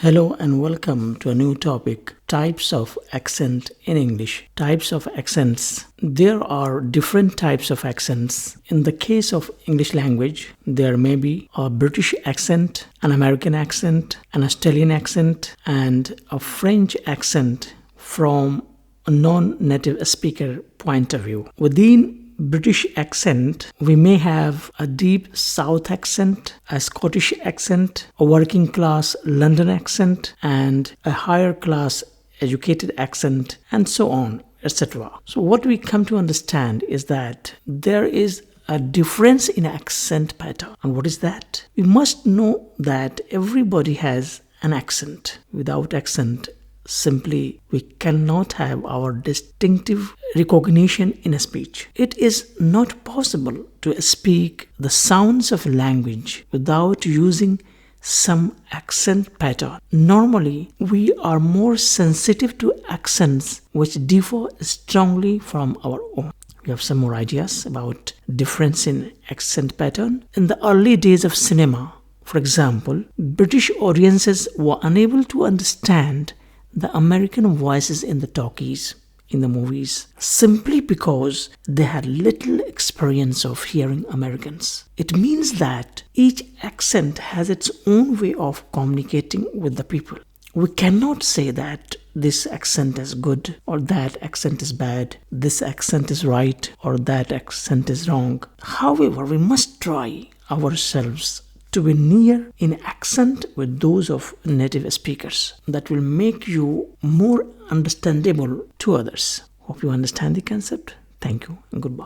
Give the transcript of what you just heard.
Hello and welcome to a new topic, types of accent in English. Types of accents. There are different types of accents. In the case of English language, there may be a British accent, an American accent, an Australian accent, and a French accent from a non-native speaker point of view. Within British accent, we may have a deep South accent, a Scottish accent, a working class London accent, and a higher class educated accent, and so on, etc. So what we come to understand is that there is a difference in accent pattern. And what is that? We must know that everybody has an accent. Without accent, simply we cannot have our distinctive recognition in a speech. It is not possible to speak the sounds of language without using some accent pattern. Normally, we are more sensitive to accents which differ strongly from our own. We have some more ideas about difference in accent pattern. In the early days of cinema, for example, British audiences were unable to understand the American voices in the talkies, in the movies, simply because they had little experience of hearing Americans. It means that each accent has its own way of communicating with the people. We cannot say that this accent is good or that accent is bad, this accent is right or that accent is wrong. However, we must try ourselves to be near in accent with those of native speakers. That will make you more understandable to others. Hope you understand the concept. Thank you and goodbye.